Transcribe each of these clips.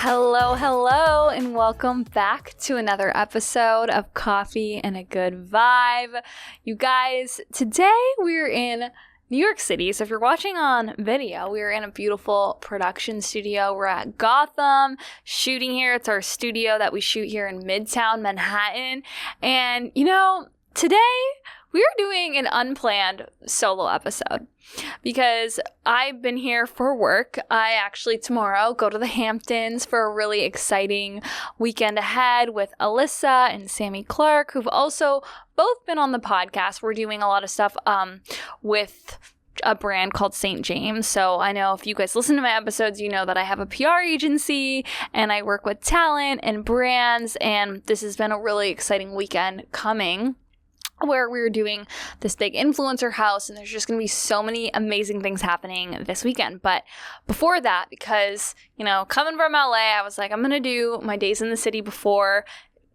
Hello, and welcome back to another episode of Coffee and a Good Vibe. You guys, today we're in New York City. So if you're watching on video, we're in a beautiful production studio. We're at Gotham shooting here. It's our studio that we shoot here in Midtown Manhattan. And today we are doing an unplanned solo episode because I've been here for work. I actually tomorrow go to the Hamptons for a really exciting weekend ahead with Alyssa and Sammy Clark, who've also both been on the podcast. We're doing a lot of stuff with a brand called St. James. So I know if you guys listen to my episodes, you know that I have a PR agency and I work with talent and brands. And this has been a really exciting weekend coming, where we're doing this big influencer house, and there's just going to be so many amazing things happening this weekend. But before that, because, coming from LA, I was like, I'm going to do my days in the city before,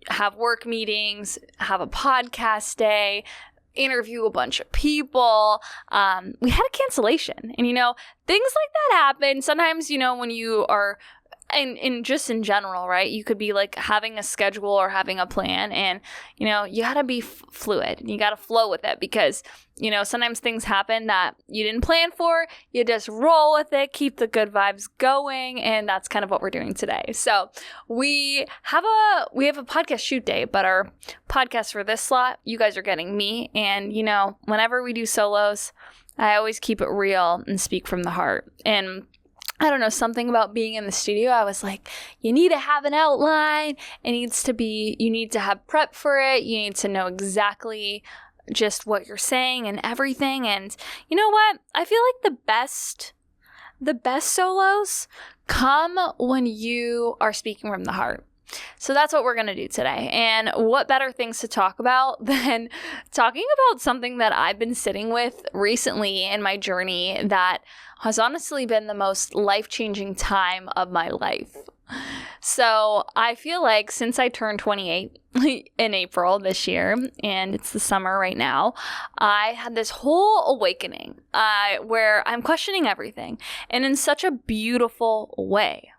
have work meetings, have a podcast day, interview a bunch of people. We had a cancellation, and, things like that happen. Sometimes, when you are and just in general, right? You could be like having a schedule or having a plan, and, you got to be fluid and you got to flow with it because, sometimes things happen that you didn't plan for. You just roll with it, keep the good vibes going. And that's kind of what we're doing today. So we have a podcast shoot day, but our podcast for this slot, you guys are getting me. And, whenever we do solos, I always keep it real and speak from the heart. And I don't know, something about being in the studio, I was like, you need to have an outline. You need to have prep for it. You need to know exactly just what you're saying and everything. And you know what? I feel like the best solos come when you are speaking from the heart. So that's what we're going to do today. And what better things to talk about than talking about something that I've been sitting with recently in my journey that has honestly been the most life-changing time of my life. So I feel like since I turned 28 in April this year, and it's the summer right now, I had this whole awakening where I'm questioning everything, and in such a beautiful way.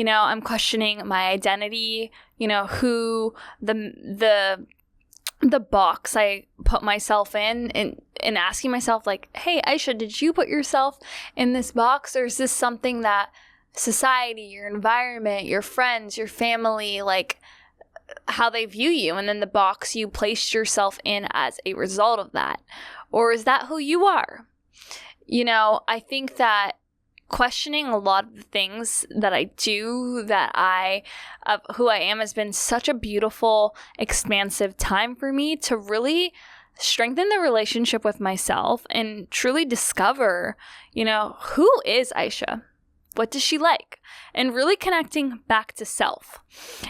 I'm questioning my identity, who the box I put myself in, and asking myself like, hey, Aisha, did you put yourself in this box, or is this something that society, your environment, your friends, your family, like how they view you, and then the box you placed yourself in as a result of that? Or is that who you are? I think that questioning a lot of the things that I do, of who I am, has been such a beautiful, expansive time for me to really strengthen the relationship with myself and truly discover, who is Aisha? What does she like? And really connecting back to self.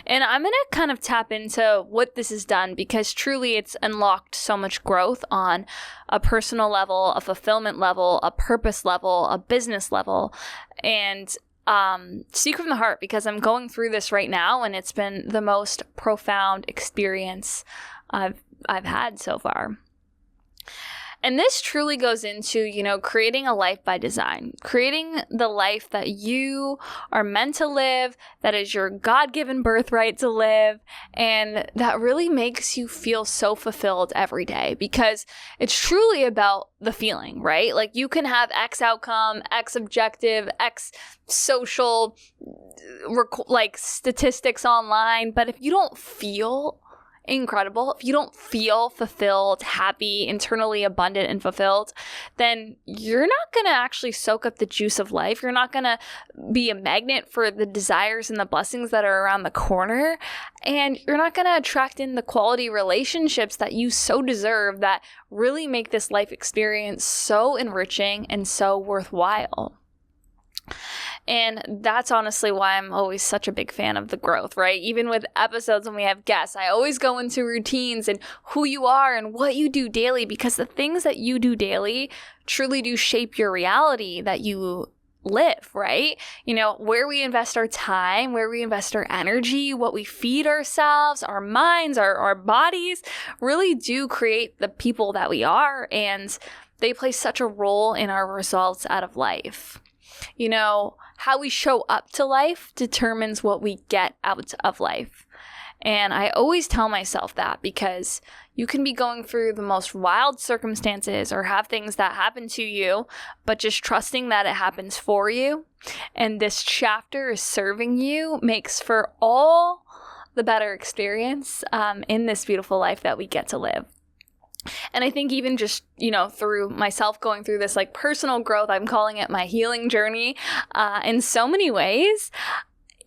And I'm going to kind of tap into what this has done, because truly it's unlocked so much growth on a personal level, a fulfillment level, a purpose level, a business level, and speak from the heart, because I'm going through this right now, and it's been the most profound experience I've had so far. And this truly goes into, creating a life by design, creating the life that you are meant to live, that is your God-given birthright to live, and that really makes you feel so fulfilled every day, because it's truly about the feeling, right? Like you can have X outcome, X objective, X social, like statistics online, but if you don't feel incredible, if you don't feel fulfilled, happy, internally abundant and fulfilled, then you're not going to actually soak up the juice of life. You're not going to be a magnet for the desires and the blessings that are around the corner. And you're not going to attract in the quality relationships that you so deserve, that really make this life experience so enriching and so worthwhile. And that's honestly why I'm always such a big fan of the growth, right? Even with episodes when we have guests, I always go into routines and who you are and what you do daily, because the things that you do daily truly do shape your reality that you live, right? Where we invest our time, where we invest our energy, what we feed ourselves, our minds, our bodies really do create the people that we are, and they play such a role in our results out of life. how we show up to life determines what we get out of life. And I always tell myself that, because you can be going through the most wild circumstances or have things that happen to you, but just trusting that it happens for you and this chapter is serving you makes for all the better experience in this beautiful life that we get to live. And I think even just, through myself going through this like personal growth, I'm calling it my healing journey in so many ways.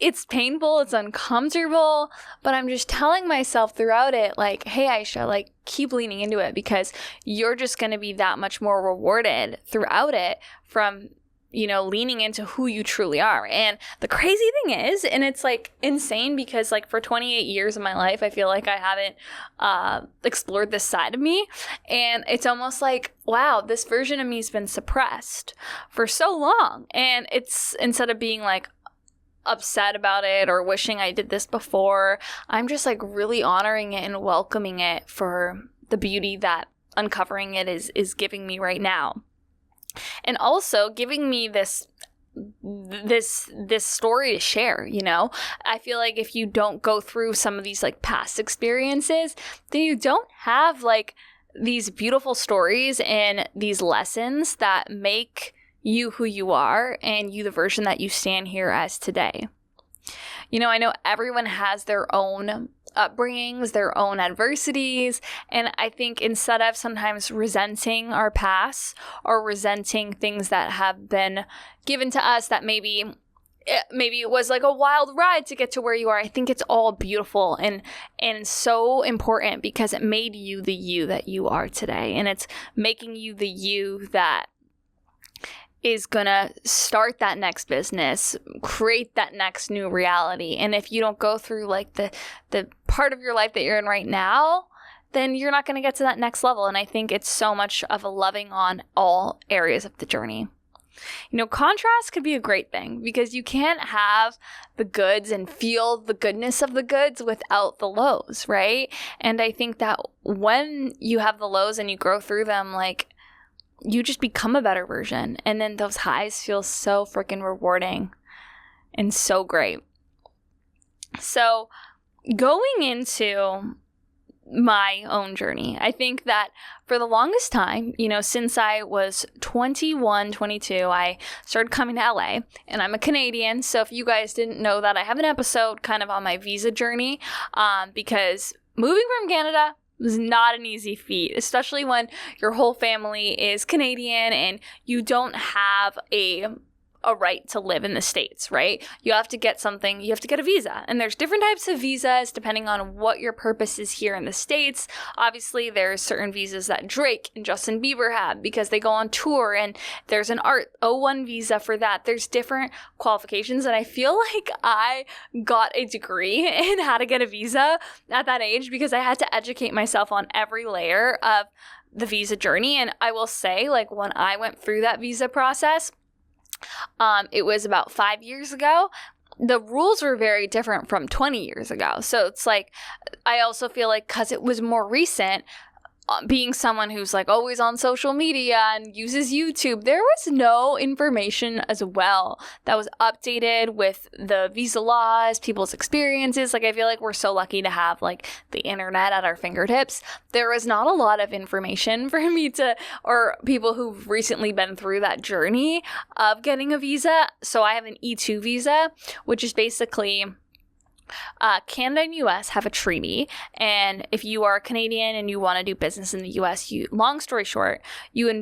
It's painful, it's uncomfortable, but I'm just telling myself throughout it, like, hey, Aisha, like, keep leaning into it, because you're just going to be that much more rewarded throughout it from, leaning into who you truly are. And the crazy thing is, and it's like insane, because like for 28 years of my life, I feel like I haven't explored this side of me. And it's almost like, wow, this version of me has been suppressed for so long. And it's, instead of being like, upset about it or wishing I did this before, I'm just like really honoring it and welcoming it for the beauty that uncovering it is giving me right now. And also giving me this story to share. I feel like if you don't go through some of these like past experiences, then you don't have like these beautiful stories and these lessons that make you who you are and you the version that you stand here as today. I know everyone has their own upbringings, their own adversities, and I think instead of sometimes resenting our past or resenting things that have been given to us that maybe it was like a wild ride to get to where you are, I think it's all beautiful and so important, because it made you the you that you are today, and it's making you the you that is gonna start that next business, create that next new reality. And if you don't go through like the part of your life that you're in right now, then you're not gonna get to that next level. And I think it's so much of a loving on all areas of the journey. Contrast could be a great thing, because you can't have the goods and feel the goodness of the goods without the lows, right? And I think that when you have the lows and you grow through them, like, you just become a better version. And then those highs feel so freaking rewarding and so great. So going into my own journey, I think that for the longest time, since I was 21, 22, I started coming to LA, and I'm a Canadian. So if you guys didn't know that, I have an episode kind of on my visa journey, because moving from Canada was not an easy feat, especially when your whole family is Canadian and you don't have a right to live in the States, right? You have to get a visa. And there's different types of visas depending on what your purpose is here in the States. Obviously, there's certain visas that Drake and Justin Bieber have because they go on tour, and there's an Art O1 visa for that. There's different qualifications, and I feel like I got a degree in how to get a visa at that age because I had to educate myself on every layer of the visa journey. And I will say, like, when I went through that visa process, it was about 5 years ago. The rules were very different from 20 years ago. So it's like, I also feel like because it was more recent, being someone who's like always on social media and uses YouTube, there was no information as well that was updated with the visa laws, people's experiences. Like, I feel like we're so lucky to have like the internet at our fingertips. There was not a lot of information for me or people who've recently been through that journey of getting a visa. So I have an E2 visa, which is basically Canada and US have a treaty, and if you are Canadian and you want to do business in the US, long story short, you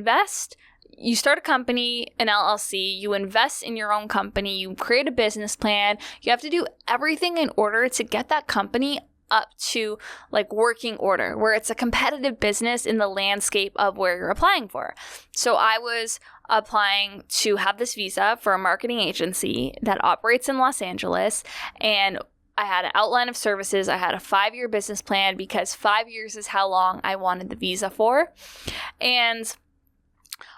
start a company, an LLC, you invest in your own company, you create a business plan, you have to do everything in order to get that company up to like working order, where it's a competitive business in the landscape of where you're applying for. So I was applying to have this visa for a marketing agency that operates in Los Angeles, and I had an outline of services. I had a 5-year business plan because 5 years is how long I wanted the visa for. And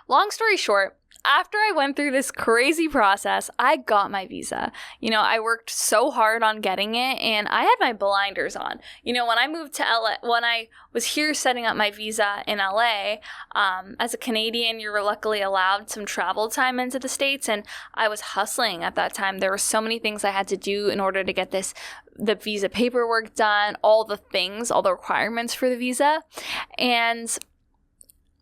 long story short, after I went through this crazy process, I got my visa. I worked so hard on getting it, and I had my blinders on. When I moved to LA, when I was here setting up my visa in LA, as a Canadian, you're luckily allowed some travel time into the States, and I was hustling at that time. There were so many things I had to do in order to get the visa paperwork done, all the requirements for the visa. And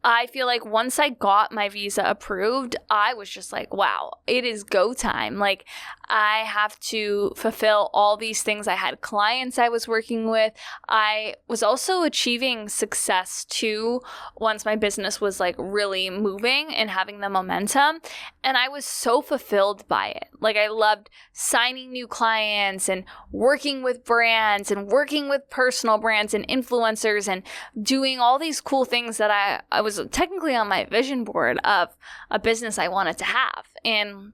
I feel like once I got my visa approved, I was just like, wow, it is go time. Like, I have to fulfill all these things. I had clients I was working with. I was also achieving success too once my business was like really moving and having the momentum. And I was so fulfilled by it. Like, I loved signing new clients and working with brands and working with personal brands and influencers and doing all these cool things that I was technically on my vision board of a business I wanted to have. And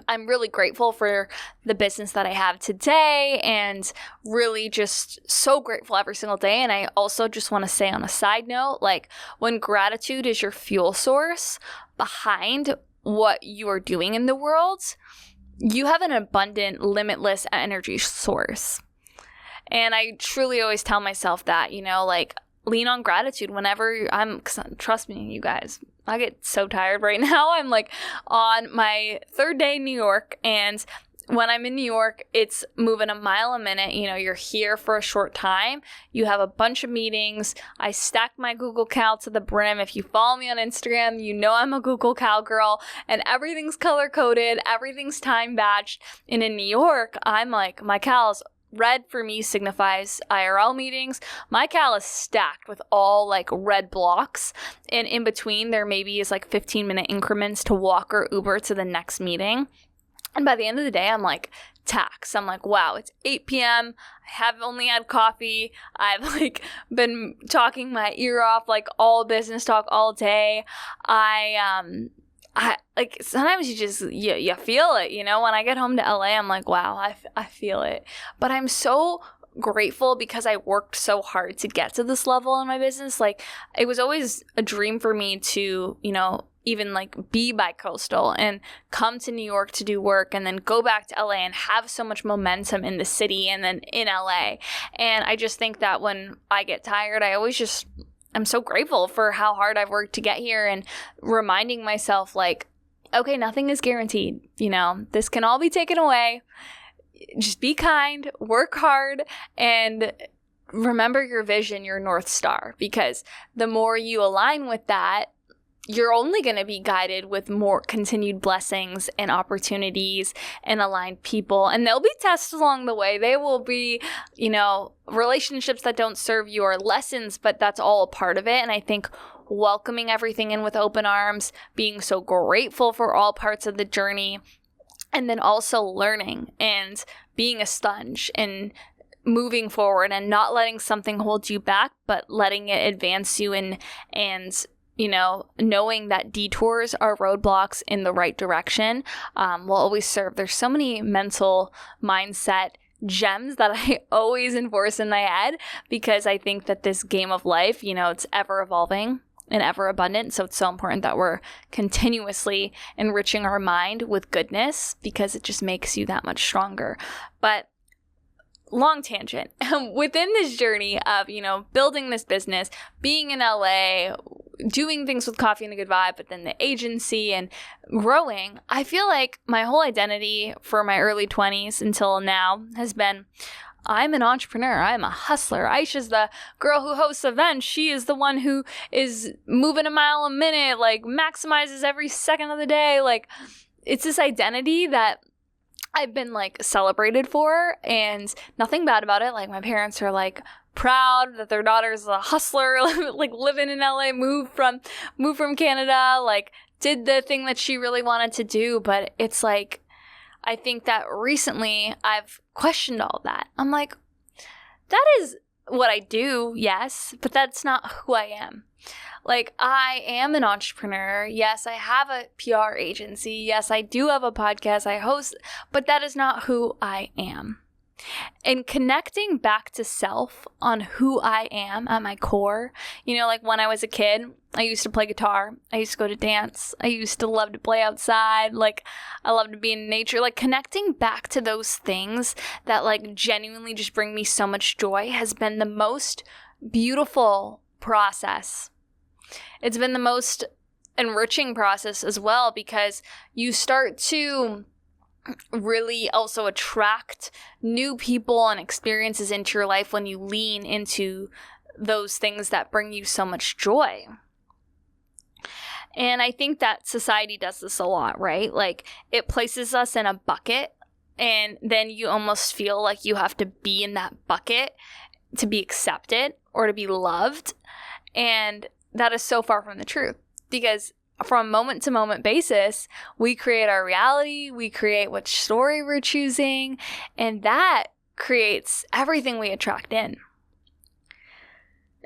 I'm really grateful for the business that I have today, and really just so grateful every single day. And I also just want to say on a side note, like, when gratitude is your fuel source behind what you are doing in the world, you have an abundant, limitless energy source. And I truly always tell myself that, like, lean on gratitude whenever trust me, you guys, I get so tired right now. I'm like on my third day in New York, and when I'm in New York, it's moving a mile a minute. You're here for a short time. You have a bunch of meetings. I stack my Google Cal to the brim. If you follow me on Instagram, you know I'm a Google Cal girl, and everything's color-coded. Everything's time-batched. And in New York, I'm like, my Cal's red for me signifies IRL meetings. My Cal is stacked with all like red blocks, and in between there maybe is like 15-minute increments to walk or Uber to the next meeting. And by the end of the day, I'm like taxed. I'm like, wow, it's 8 p.m. I have only had coffee. I've like been talking my ear off, like all business talk all day. I like, sometimes you just, you feel it, when I get home to LA, I'm like, wow, I feel it. But I'm so grateful because I worked so hard to get to this level in my business. Like, it was always a dream for me to, even like be bi-coastal and come to New York to do work and then go back to LA and have so much momentum in the city and then in LA. And I just think that when I get tired, I'm so grateful for how hard I've worked to get here, and reminding myself, like, okay, nothing is guaranteed. This can all be taken away. Just be kind, work hard, and remember your vision, your North Star, because the more you align with that, you're only going to be guided with more continued blessings and opportunities and aligned people. And there'll be tests along the way. They will be, relationships that don't serve you, or lessons, but that's all a part of it. And I think welcoming everything in with open arms, being so grateful for all parts of the journey, and then also learning and being a sponge and moving forward and not letting something hold you back, but letting it advance you and knowing that detours are roadblocks in the right direction will always serve. There's so many mental mindset gems that I always enforce in my head, because I think that this game of life, it's ever evolving and ever abundant. So it's so important that we're continuously enriching our mind with goodness, because it just makes you that much stronger. But long tangent. Within this journey of, building this business, being in LA, doing things with Coffee and a Good Vibe, but then the agency and growing, I feel like my whole identity for my early 20s until now has been, I'm an entrepreneur. I'm a hustler. Aisha's the girl who hosts events. She is the one who is moving a mile a minute, like maximizes every second of the day. Like, it's this identity that I've been like celebrated for, and nothing bad about it. Like, my parents are like proud that their daughter's a hustler, like living in LA, moved from Canada, like did the thing that she really wanted to do. But it's like, I think that recently I've questioned all that. I'm like, that is what I do, yes, but that's not who I am. Like, I am an entrepreneur. Yes, I have a PR agency. Yes, I do have a podcast I host, but that is not who I am. And connecting back to self on who I am at my core. You know, like when I was a kid, I used to play guitar. I used to go to dance. I used to love to play outside. Like, I love to be in nature. Like, connecting back to those things that, like, genuinely just bring me so much joy has been the most beautiful process. It's been the most enriching process as well, because you start to really also attract new people and experiences into your life when you lean into those things that bring you so much joy. And I think that society does this a lot, right? Like, it places us in a bucket, and then you almost feel like you have to be in that bucket to be accepted or to be loved. And that is so far from the truth, because from a moment-to-moment basis, we create our reality, we create which story we're choosing, and that creates everything we attract in.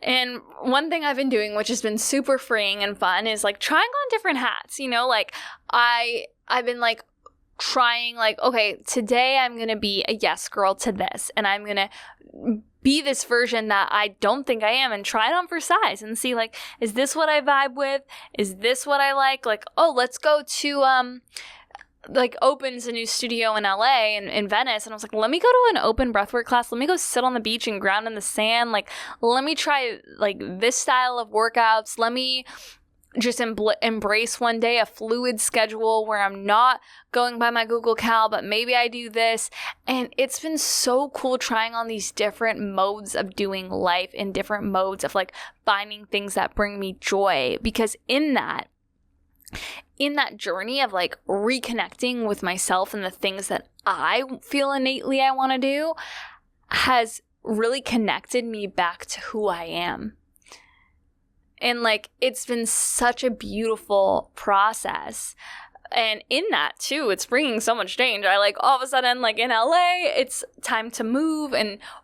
And one thing I've been doing, which has been super freeing and fun, is like trying on different hats. You know, like I've been like trying, like, okay, today I'm going to be a yes girl to this, and I'm going to be this version that I don't think I am, and try it on for size and see, like, is this what I vibe with? Is this what I like? Like, oh, let's go to, like, opens a new studio in LA and in Venice. And I was like, let me go to an open breathwork class. Let me go sit on the beach and ground in the sand. Like, let me try, like, this style of workouts. Let me just embrace one day a fluid schedule where I'm not going by my Google Cal, but maybe I do this. And it's been so cool trying on these different modes of doing life, in different modes of like finding things that bring me joy. Because in that journey of like reconnecting with myself and the things that I feel innately I want to do has really connected me back to who I am. And like, it's been such a beautiful process. And in that too, it's bringing so much change. I like all of a sudden, like in LA, it's time to move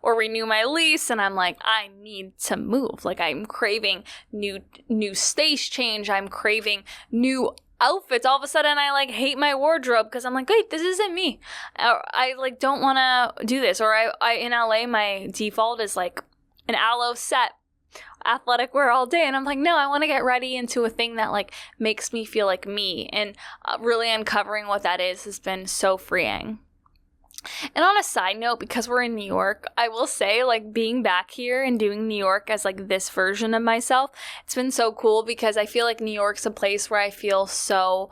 or renew my lease. And I'm like, I need to move. Like, I'm craving new space change. I'm craving new outfits. All of a sudden I like hate my wardrobe because I'm like, wait, this isn't me. I like don't want to do this. Or I in LA, my default is like an aloe set, athletic wear all day, and I'm like, no, I want to get ready into a thing that like makes me feel like me. And really uncovering what that is has been so freeing. And on a side note, because we're in New York, I will say, like, being back here and doing New York as like this version of myself, it's been so cool, because I feel like New York's a place where I feel so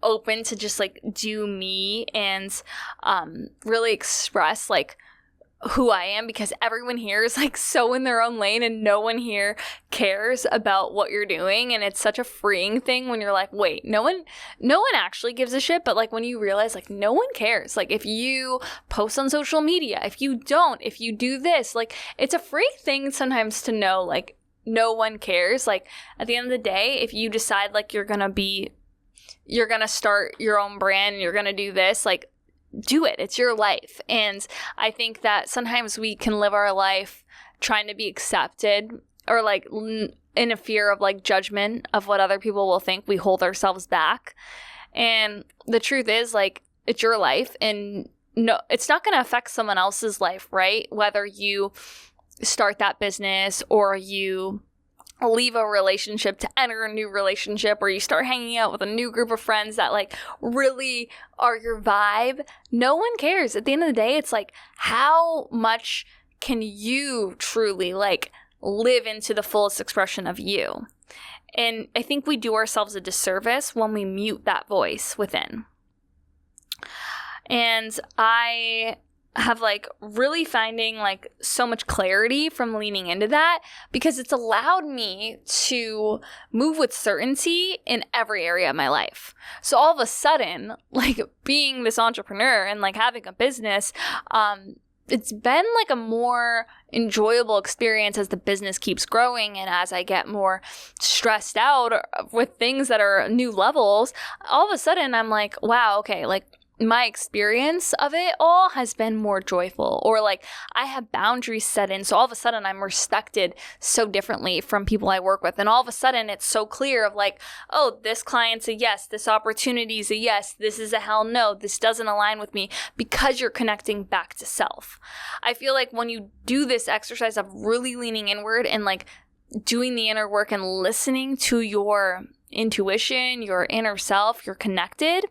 open to just like do me and really express like who I am, because everyone here is like so in their own lane and no one here cares about what you're doing. And it's such a freeing thing when you're like, wait, no one actually gives a shit. But like when you realize like no one cares, like if you post on social media, if you do this, like it's a free thing sometimes to know like no one cares. Like at the end of the day, if you decide like you're gonna start your own brand and you're gonna do this, like do it. It's your life. And I think that sometimes we can live our life trying to be accepted, or like in a fear of like judgment of what other people will think. We hold ourselves back. And the truth is, like, it's your life, and no, it's not going to affect someone else's life, right? Whether you start that business or you leave a relationship to enter a new relationship, or you start hanging out with a new group of friends that like really are your vibe. No one cares. At the end of the day, it's like, how much can you truly like live into the fullest expression of you? And I think we do ourselves a disservice when we mute that voice within. And I have like really finding like so much clarity from leaning into that, because it's allowed me to move with certainty in every area of my life. So all of a sudden, like being this entrepreneur and like having a business, it's been like a more enjoyable experience as the business keeps growing, and as I get more stressed out with things that are new levels, all of a sudden I'm like, wow, okay, like my experience of it all has been more joyful, or like I have boundaries set in. So all of a sudden I'm respected so differently from people I work with. And all of a sudden it's so clear of like, oh, this client's a yes, this opportunity is a yes, this is a hell no, this doesn't align with me, because you're connecting back to self. I feel like when you do this exercise of really leaning inward and like doing the inner work and listening to your intuition, your inner self, you're connected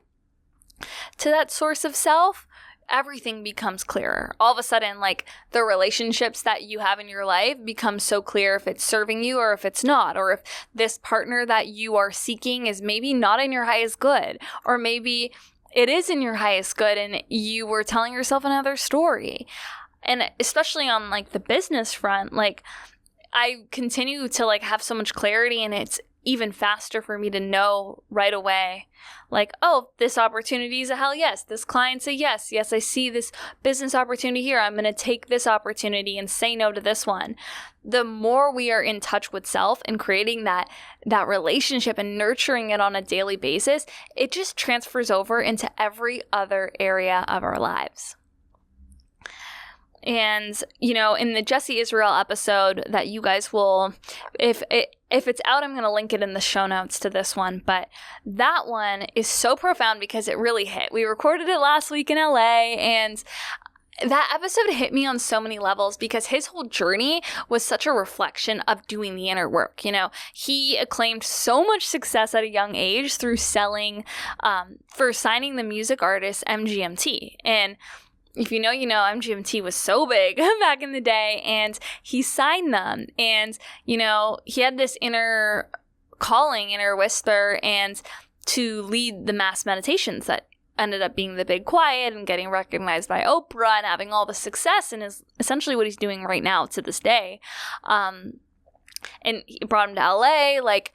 to that source of self, everything becomes clearer. All of a sudden, like the relationships that you have in your life become so clear if it's serving you or if it's not, or if this partner that you are seeking is maybe not in your highest good, or maybe it is in your highest good and you were telling yourself another story. And especially on like the business front, like I continue to like have so much clarity, and it's even faster for me to know right away, like, oh, this opportunity is a hell yes. This client's a yes. Yes, I see this business opportunity here. I'm going to take this opportunity and say no to this one. The more we are in touch with self and creating that relationship and nurturing it on a daily basis, it just transfers over into every other area of our lives. And, you know, in the Jesse Israel episode that you guys will, if it's out, I'm going to link it in the show notes to this one. But that one is so profound because it really hit. We recorded it last week in LA, and that episode hit me on so many levels because his whole journey was such a reflection of doing the inner work. You know, he acclaimed so much success at a young age through selling, for signing the music artist MGMT. And if you know, MGMT was so big back in the day, and he signed them. And, you know, he had this inner calling, inner whisper, and to lead the mass meditations that ended up being the Big Quiet and getting recognized by Oprah and having all the success, and is essentially what he's doing right now to this day. And he brought him to LA. Like,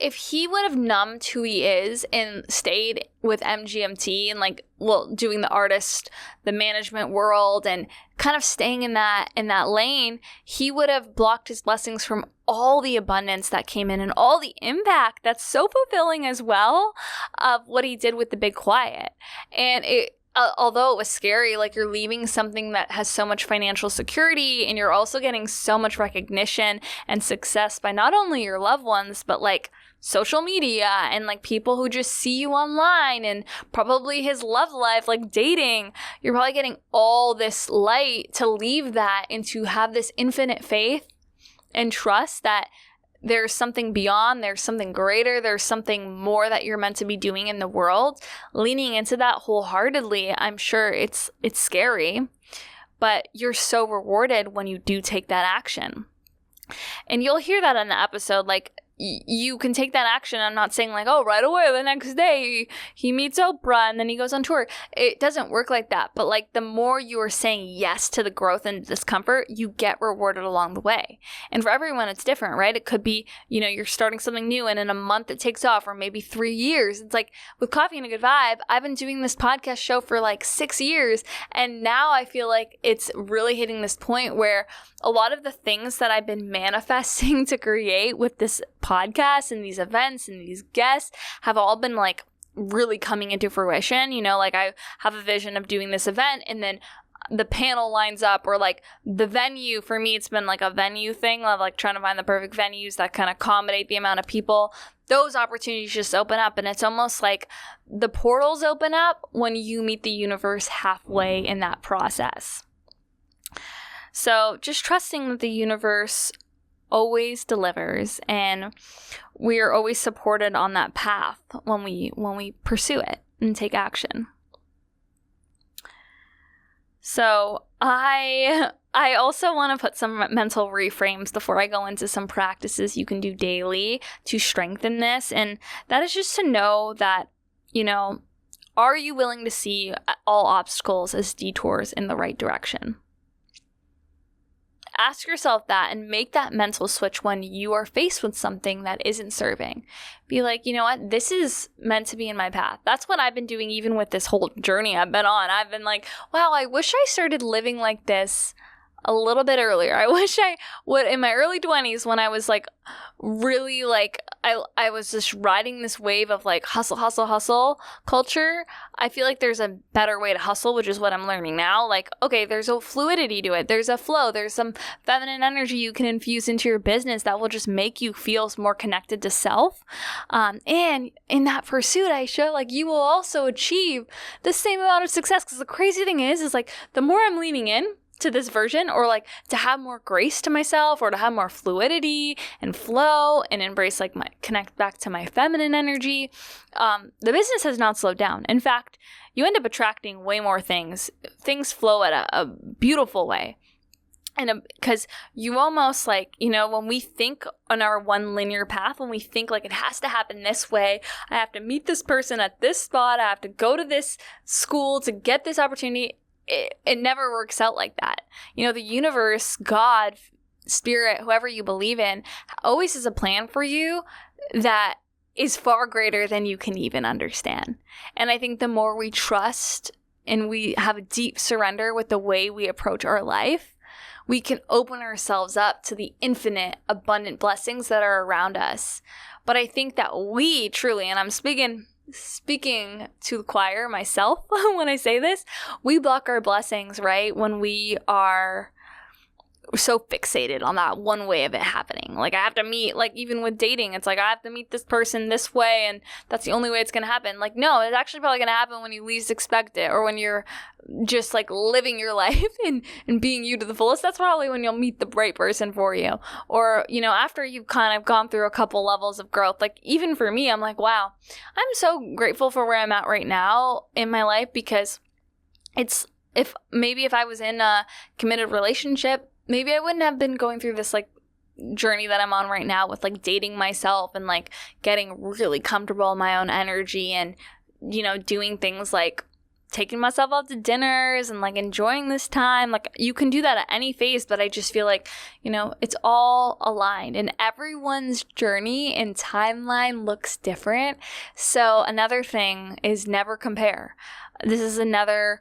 if he would have numbed who he is and stayed with MGMT and like, well, doing the artist, the management world, and kind of staying in that lane, he would have blocked his blessings from all the abundance that came in and all the impact that's so fulfilling as well of what he did with the Big Quiet. And although it was scary, like you're leaving something that has so much financial security, and you're also getting so much recognition and success by not only your loved ones, but like social media and like people who just see you online, and probably his love life, like dating. You're probably getting all this light to leave that and to have this infinite faith and trust that there's something beyond, there's something greater, there's something more that you're meant to be doing in the world. Leaning into that wholeheartedly, I'm sure it's scary, but you're so rewarded when you do take that action. And you'll hear that in the episode, like, you can take that action. I'm not saying like, oh, right away, the next day he meets Oprah and then he goes on tour. It doesn't work like that. But like the more you are saying yes to the growth and discomfort, you get rewarded along the way. And for everyone, it's different, right? It could be, you know, you're starting something new and in a month it takes off, or maybe 3 years. It's like with Coffee and a Good Vibe, I've been doing this podcast show for like 6 years. And now I feel like it's really hitting this point where a lot of the things that I've been manifesting to create with this podcast and these events and these guests have all been like really coming into fruition. You know, like I have a vision of doing this event, and then the panel lines up, or like the venue. For me, it's been like a venue thing of like trying to find the perfect venues that kind of accommodate the amount of people. Those opportunities just open up, and it's almost like the portals open up when you meet the universe halfway in that process. So just trusting that the universe always delivers, and we are always supported on that path when we pursue it and take action. So I also want to put some mental reframes before I go into some practices you can do daily to strengthen this, and that is just to know that, you know, are you willing to see all obstacles as detours in the right direction? Ask yourself that and make that mental switch when you are faced with something that isn't serving. Be like, you know what? This is meant to be in my path. That's what I've been doing even with this whole journey I've been on. I've been like, wow, I wish I started living like this a little bit earlier. I wish I would, in my early 20s, when I was like really like, I was just riding this wave of like hustle, hustle, hustle culture. I feel like there's a better way to hustle, which is what I'm learning now. Like, okay, there's a fluidity to it. There's a flow. There's some feminine energy you can infuse into your business that will just make you feel more connected to self. And in that pursuit, I show like you will also achieve the same amount of success. Because the crazy thing is like the more I'm leaning in to this version, or like to have more grace to myself, or to have more fluidity and flow and embrace like my connect back to my feminine energy, the business has not slowed down. In fact, you end up attracting way more things. Things flow at a beautiful way. And because you almost like, you know, when we think on our one linear path, when we think like it has to happen this way, I have to meet this person at this spot, I have to go to this school to get this opportunity, it never works out like that. You know, the universe, God, spirit, whoever you believe in, always has a plan for you that is far greater than you can even understand. And I think the more we trust and we have a deep surrender with the way we approach our life, we can open ourselves up to the infinite, abundant blessings that are around us. But I think that we truly, and I'm speaking to the choir myself when I say this, we block our blessings, right? When we are so fixated on that one way of it happening. Like I have to meet, like even with dating, it's like I have to meet this person this way and that's the only way it's going to happen. Like no, it's actually probably going to happen when you least expect it, or when you're just like living your life and being you to the fullest. That's probably when you'll meet the right person for you. Or, you know, after you've kind of gone through a couple levels of growth. Like even for me, I'm like, wow, I'm so grateful for where I'm at right now in my life, because it's, if I was in a committed relationship, maybe I wouldn't have been going through this like journey that I'm on right now with like dating myself and like getting really comfortable in my own energy and, you know, doing things like taking myself out to dinners and like enjoying this time. Like you can do that at any phase, but I just feel like, you know, it's all aligned and everyone's journey and timeline looks different. So another thing is never compare. This is another,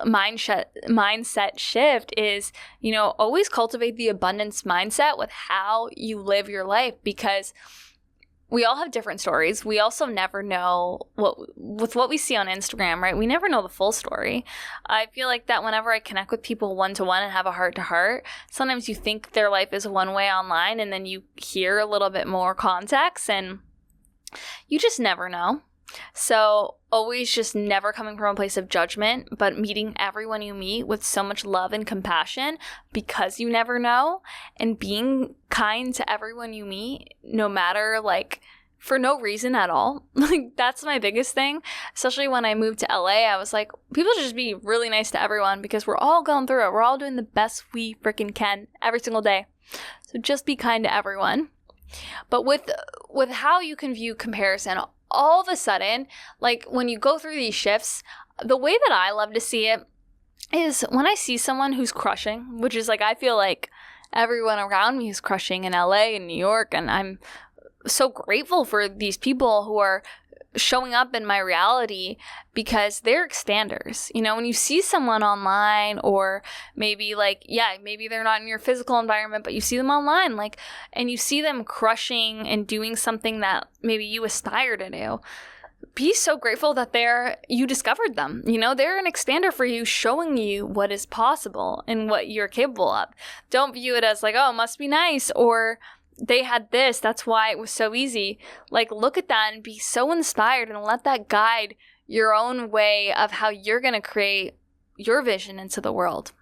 mindset shift is, you know, always cultivate the abundance mindset with how you live your life, because we all have different stories. We also never know what we see on Instagram, right? We never know the full story. I feel like that whenever I connect with people one-to-one and have a heart-to-heart, sometimes you think their life is one way online and then you hear a little bit more context and you just never know. So always just never coming from a place of judgment, but meeting everyone you meet with so much love and compassion, because you never know, and being kind to everyone you meet, no matter like for no reason at all. Like that's my biggest thing, especially when I moved to LA. I was like, people should just be really nice to everyone, because we're all going through it. We're all doing the best we freaking can every single day. So just be kind to everyone. But with how you can view comparison, all of a sudden, like when you go through these shifts, the way that I love to see it is when I see someone who's crushing, which is like, I feel like everyone around me is crushing in LA and New York. And I'm so grateful for these people who are showing up in my reality, because they're expanders. You know, when you see someone online, or maybe like, yeah, maybe they're not in your physical environment, but you see them online, like, and you see them crushing and doing something that maybe you aspire to do, be so grateful that you discovered them. You know, they're an expander for you, showing you what is possible and what you're capable of. Don't view it as like, oh, it must be nice, or they had this, that's why it was so easy. Like, look at that and be so inspired, and let that guide your own way of how you're going to create your vision into the world.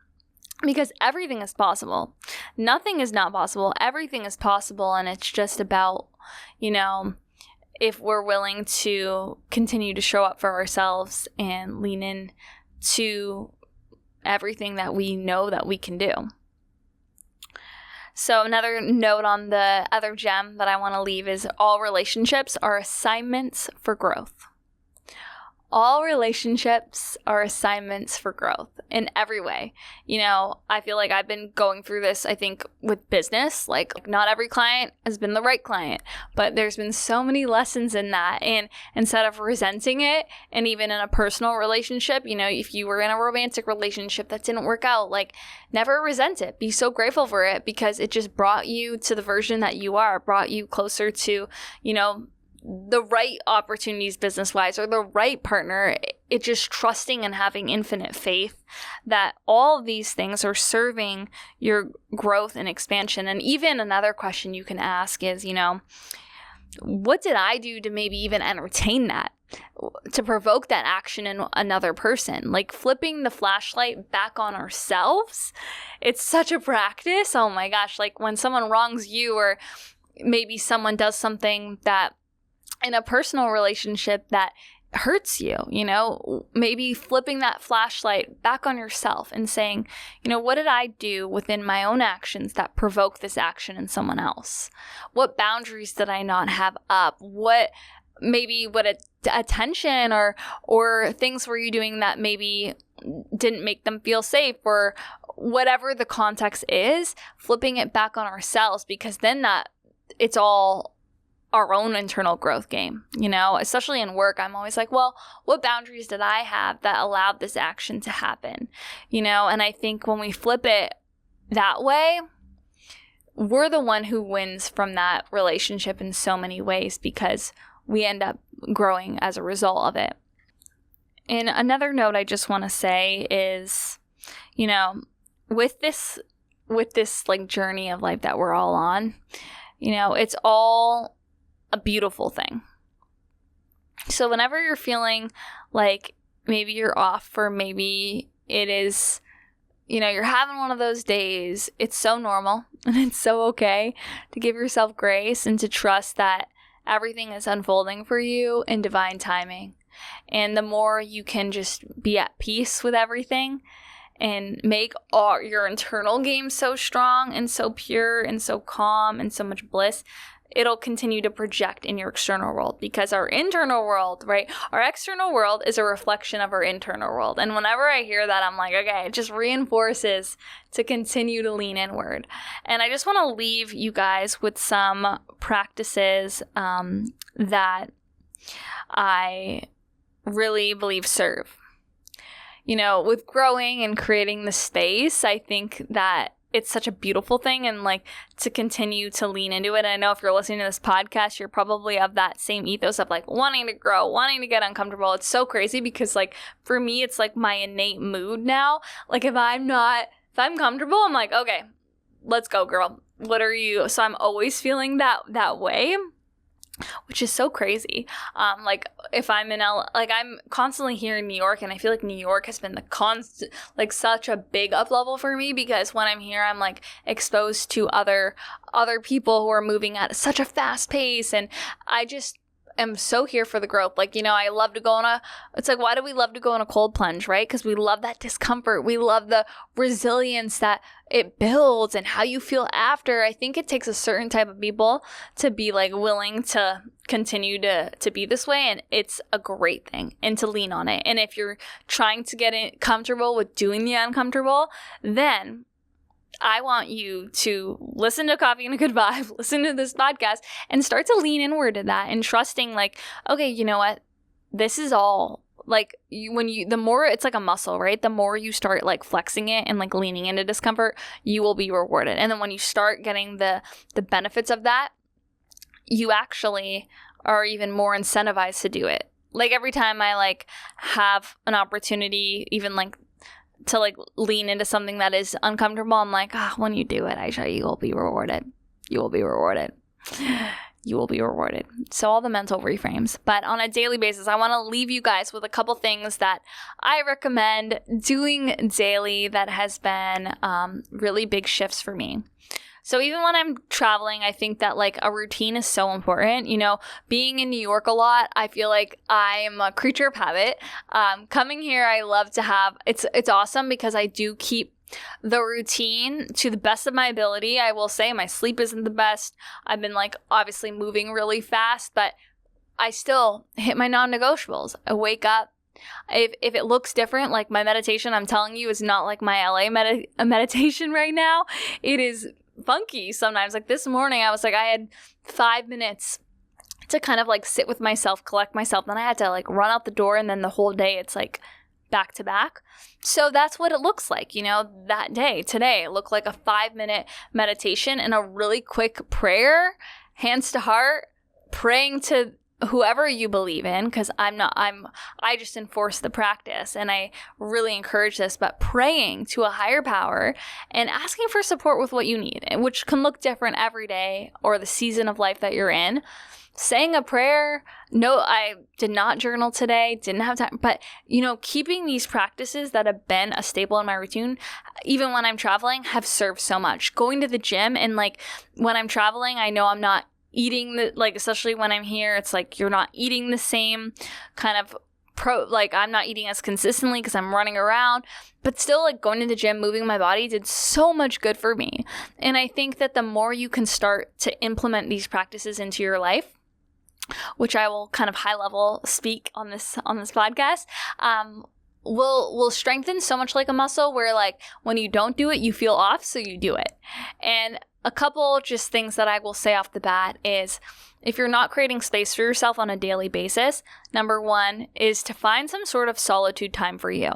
Because everything is possible. Nothing is not possible. Everything is possible. And it's just about, you know, if we're willing to continue to show up for ourselves and lean in to everything that we know that we can do. So another note on the other gem that I want to leave is all relationships are assignments for growth. all relationships are assignments for growth in every way. I feel like I've been going through this, I think, with business. Like not every client has been the right client, but there's been so many lessons in that. And instead of resenting it, and even in a personal relationship, if you were in a romantic relationship that didn't work out, like never resent it. Be so grateful for it because it just brought you to the version that you are, brought you closer to, the right opportunities business-wise or the right partner. It just trusting and having infinite faith that all of these things are serving your growth and expansion. And even another question you can ask is, what did I do to maybe even entertain that, to provoke that action in another person? Like flipping the flashlight back on ourselves. It's such a practice. Oh my gosh. Like when someone wrongs you, or maybe someone does something that in a personal relationship that hurts you, maybe flipping that flashlight back on yourself and saying, what did I do within my own actions that provoke this action in someone else? What boundaries did I not have up? What attention or things were you doing that maybe didn't make them feel safe, or whatever the context is, flipping it back on ourselves, because then it's all our own internal growth game, especially in work. I'm always like, well, what boundaries did I have that allowed this action to happen? And I think when we flip it that way, we're the one who wins from that relationship in so many ways, because we end up growing as a result of it. And another note I just want to say is, with this like journey of life that we're all on, it's all a beautiful thing. So whenever you're feeling like maybe you're off, or maybe it is, you're having one of those days, it's so normal and it's so okay to give yourself grace and to trust that everything is unfolding for you in divine timing. And the more you can just be at peace with everything and make all your internal game so strong and so pure and so calm and so much bliss, it'll continue to project in your external world, because our internal world, right? Our external world is a reflection of our internal world. And whenever I hear that, I'm like, okay, it just reinforces to continue to lean inward. And I just want to leave you guys with some practices that I really believe serve. With growing and creating the space, I think that it's such a beautiful thing, and like to continue to lean into it. And I know if you're listening to this podcast, you're probably of that same ethos of like wanting to grow, wanting to get uncomfortable. It's so crazy because like for me, it's like my innate mood now. Like if I'm comfortable, I'm like, okay, let's go, girl. What are you? So I'm always feeling that way, which is so crazy. Like if I'm in like I'm constantly here in New York, and I feel like New York has been the constant, like such a big up level for me, because when I'm here, I'm like exposed to other people who are moving at such a fast pace, and I just am so here for the growth. Like, I love to go it's like, why do we love to go on a cold plunge, right? Because we love that discomfort. We love the resilience that it builds and how you feel after. I think it takes a certain type of people to be like willing to continue to be this way, and it's a great thing, and to lean on it. And if you're trying to get comfortable with doing the uncomfortable, then I want you to listen to Coffee and a Good Vibe, listen to this podcast, and start to lean inward to that, and trusting like, okay, you know what? This is all like the more it's like a muscle, right? The more you start like flexing it and like leaning into discomfort, you will be rewarded. And then when you start getting the benefits of that, you actually are even more incentivized to do it. Like every time I like have an opportunity, even like to like lean into something that is uncomfortable, I'm like, when you do it, Aisha, you will be rewarded. You will be rewarded. You will be rewarded. So all the mental reframes. But on a daily basis, I want to leave you guys with a couple things that I recommend doing daily that has been really big shifts for me. So even when I'm traveling, I think that like a routine is so important. Being in New York a lot, I feel like I'm a creature of habit. Coming here, I love to have, it's awesome because I do keep the routine to the best of my ability. I will say my sleep isn't the best. I've been like obviously moving really fast, but I still hit my non-negotiables. I wake up If it looks different, like my meditation, I'm telling you, is not like my LA meditation right now. It is funky sometimes. Like this morning, I was like, I had 5 minutes to kind of like sit with myself, collect myself. Then I had to like run out the door, and then the whole day it's like back to back. So that's what it looks like, that day. Today, it looked like a 5-minute meditation and a really quick prayer, hands to heart, praying to whoever you believe in, because I just enforce the practice, and I really encourage this, but praying to a higher power and asking for support with what you need, which can look different every day or the season of life that you're in. Saying a prayer. No, I did not journal today, didn't have time, but keeping these practices that have been a staple in my routine, even when I'm traveling, have served so much. Going to the gym, and like when I'm traveling, I know I'm not eating especially when I'm here, it's like you're not eating the same kind of I'm not eating as consistently because I'm running around, but still like going to the gym, moving my body did so much good for me. And I think that the more you can start to implement these practices into your life, which I will kind of high level speak on this podcast, will strengthen so much like a muscle, where like when you don't do it, you feel off, so you do it. And a couple just things that I will say off the bat is, if you're not creating space for yourself on a daily basis, number one is to find some sort of solitude time for you.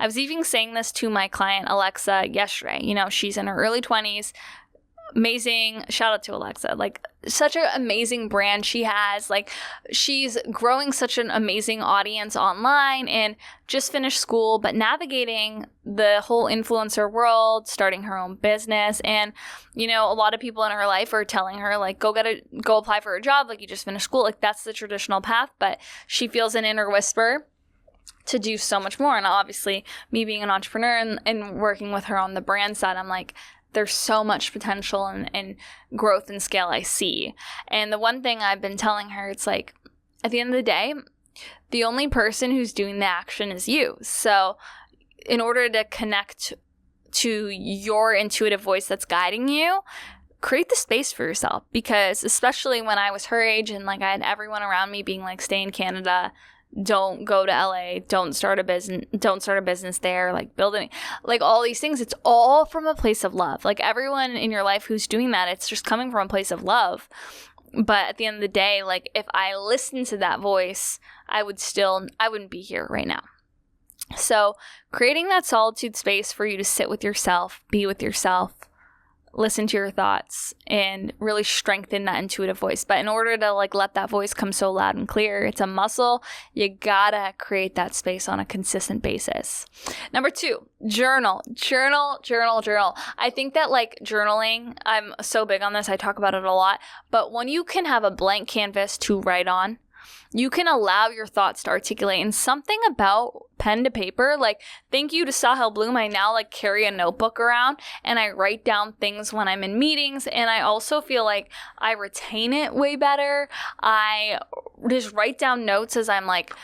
I was even saying this to my client, Alexa, yesterday. She's in her early 20s. Amazing. Shout out to Alexa. Like, such an amazing brand she has. Like, she's growing such an amazing audience online, and just finished school, but navigating the whole influencer world, starting her own business. And, a lot of people in her life are telling her, like, go apply for a job. Like, you just finished school. Like, that's the traditional path. But she feels an inner whisper to do so much more. And obviously, me being an entrepreneur and working with her on the brand side, I'm like, there's so much potential and growth and scale I see. And the one thing I've been telling her, it's like, at the end of the day, the only person who's doing the action is you. So in order to connect to your intuitive voice that's guiding you, create the space for yourself. Because especially when I was her age, and like I had everyone around me being like, stay in Canada, don't go to LA, don't start a business there, like building, like all these things. It's all from a place of love. Like everyone in your life who's doing that, it's just coming from a place of love. But at the end of the day, like if I listened to that voice, I wouldn't be here right now. So creating that solitude space for you to sit with yourself, be with yourself, listen to your thoughts, and really strengthen that intuitive voice. But in order to like let that voice come so loud and clear, it's a muscle. You gotta create that space on a consistent basis. Number 2, journal. I think that like journaling, I'm so big on this. I talk about it a lot. But when you can have a blank canvas to write on, you can allow your thoughts to articulate. And something about pen to paper, like thank you to Sahel Bloom, I now like carry a notebook around and I write down things when I'm in meetings, and I also feel like I retain it way better. I just write down notes as I'm like,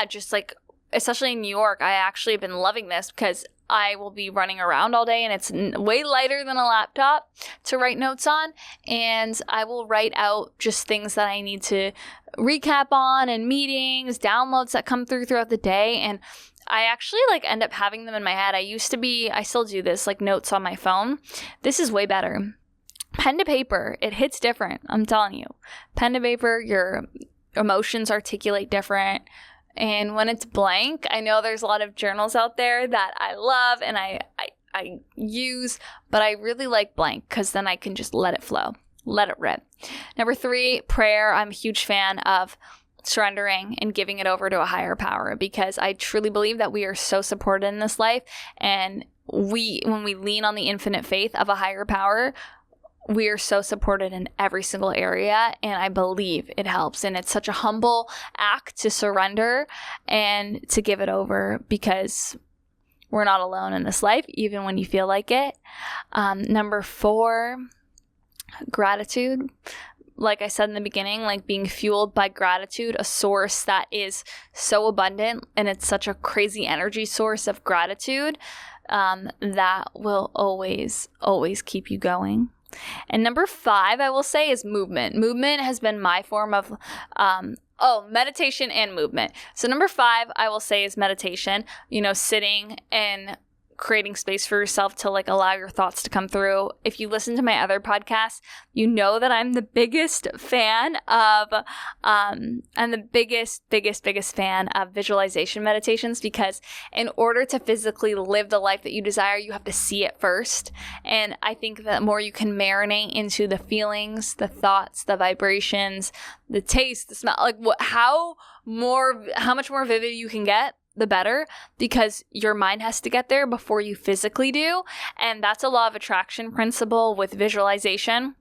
just like, especially in New York, I actually have been loving this because I will be running around all day, and it's way lighter than a laptop to write notes on. And I will write out just things that I need to recap on, and meetings, downloads that come throughout the day. And I actually like end up having them in my head. I still do this, like notes on my phone. This is way better. Pen to paper, it hits different. I'm telling you. Pen to paper, your emotions articulate different. And when it's blank, I know there's a lot of journals out there that I love and I use, but I really like blank because then I can just let it flow, let it rip. Number 3, prayer. I'm a huge fan of surrendering and giving it over to a higher power, because I truly believe that we are so supported in this life. And when we lean on the infinite faith of a higher power, we are so supported in every single area, and I believe it helps. And it's such a humble act to surrender and to give it over, because we're not alone in this life, even when you feel like it. Number 4, gratitude. Like I said in the beginning, like being fueled by gratitude, a source that is so abundant, and it's such a crazy energy source of gratitude that will always, always keep you going. And number 5, I will say, is movement. Movement has been my form of meditation and movement. So number 5, I will say, is meditation. Sitting and creating space for yourself to like allow your thoughts to come through. If you listen to my other podcasts, you know that I'm the biggest fan of biggest fan of visualization meditations, because in order to physically live the life that you desire, you have to see it first. And I think that the more you can marinate into the feelings, the thoughts, the vibrations, the taste, the smell, like how much more vivid you can get, the better, because your mind has to get there before you physically do. And that's a law of attraction principle with visualization.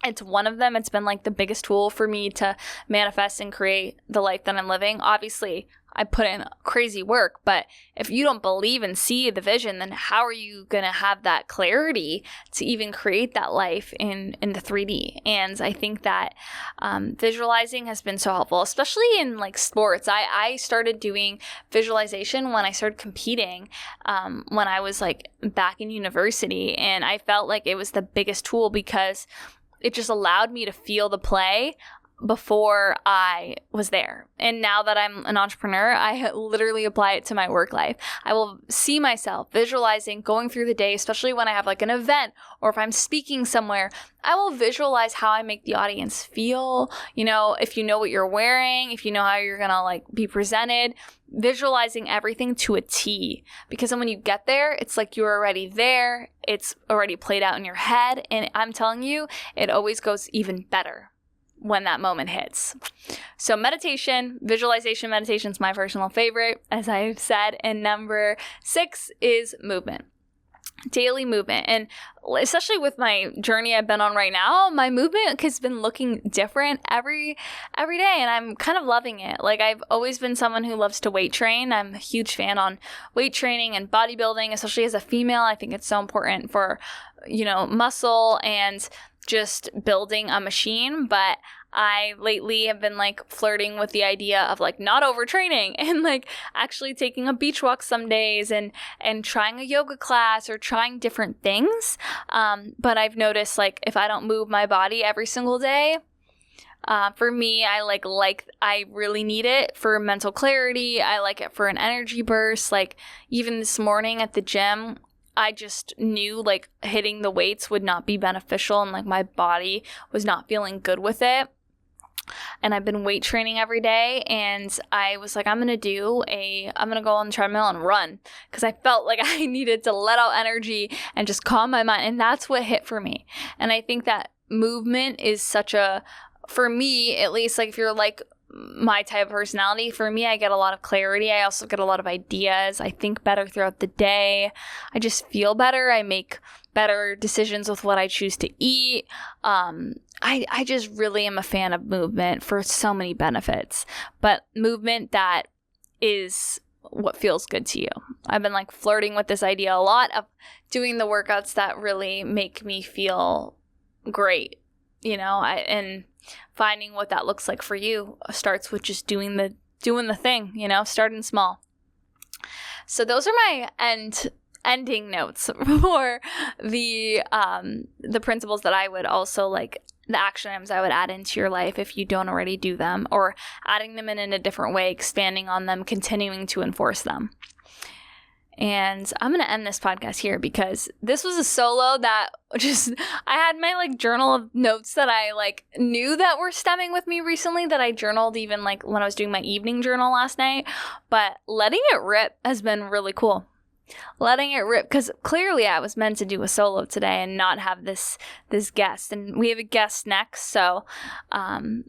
It's one of them. It's been like the biggest tool for me to manifest and create the life that I'm living. Obviously, I put in crazy work, but if you don't believe and see the vision, then how are you going to have that clarity to even create that life in the 3D? And I think that visualizing has been so helpful, especially in like sports. I started doing visualization when I started competing, when I was like back in university, and I felt like it was the biggest tool because it just allowed me to feel the play before I was there. And now that I'm an entrepreneur, I literally apply it to my work life. I will see myself visualizing going through the day, especially when I have like an event or if I'm speaking somewhere. I will visualize how I make the audience feel. If you know what you're wearing, if you know how you're gonna like be presented, visualizing everything to a T. Because then when you get there, it's like you're already there. It's already played out in your head. And I'm telling you, it always goes even better when that moment hits. So visualization meditation is my personal favorite, as I've said. And number 6 is movement. Daily movement. And especially with my journey I've been on right now, my movement has been looking different every day, and I'm kind of loving it. Like, I've always been someone who loves to weight train. I'm a huge fan on weight training and bodybuilding, especially as a female. I think it's so important for, muscle and just building a machine. But I lately have been like flirting with the idea of like not overtraining and like actually taking a beach walk some days and trying a yoga class or trying different things. But I've noticed like if I don't move my body every single day, for me, I really need it for mental clarity. I like it for an energy burst. Like even this morning at the gym, I just knew like hitting the weights would not be beneficial, and like my body was not feeling good with it. And I've been weight training every day, and I was like, I'm going to go on the treadmill and run, because I felt like I needed to let out energy and just calm my mind. And that's what hit for me. And I think that movement is for me, at least, like if you're like my type of personality, for me, I get a lot of clarity. I also get a lot of ideas. I think better throughout the day. I just feel better. I make better decisions with what I choose to eat. I just really am a fan of movement for so many benefits, but movement that is what feels good to you. I've been like flirting with this idea a lot of doing the workouts that really make me feel great, and finding what that looks like for you starts with just doing the thing, starting small. So those are my ending notes for the principles that I would also like, the action items I would add into your life if you don't already do them, or adding them in a different way, expanding on them, continuing to enforce them. And I'm going to end this podcast here because this was a solo that I had my like journal of notes that I like knew that were stemming with me recently, that I journaled even like when I was doing my evening journal last night. But letting it rip has been really cool. Letting it rip, because clearly I was meant to do a solo today and not have this guest. And we have a guest next, so I'm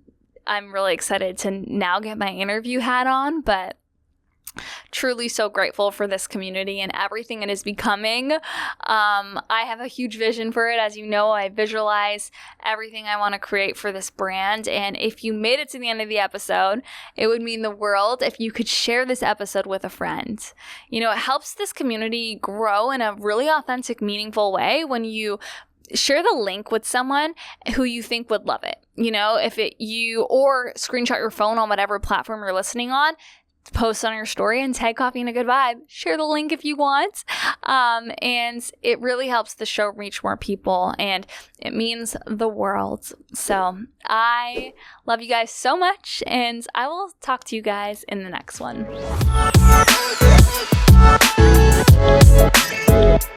really excited to now get my interview hat on, but truly so grateful for this community and everything it is becoming. I have a huge vision for it. As you know, I visualize everything I want to create for this brand. And if you made it to the end of the episode, it would mean the world if you could share this episode with a friend. It helps this community grow in a really authentic, meaningful way when you share the link with someone who you think would love it. Or screenshot your phone on whatever platform you're listening on. post on your story and tag Coffee and a Good Vibe. Share the link if you want. And it really helps the show reach more people, and it means the world. So I love you guys so much, and I will talk to you guys in the next one.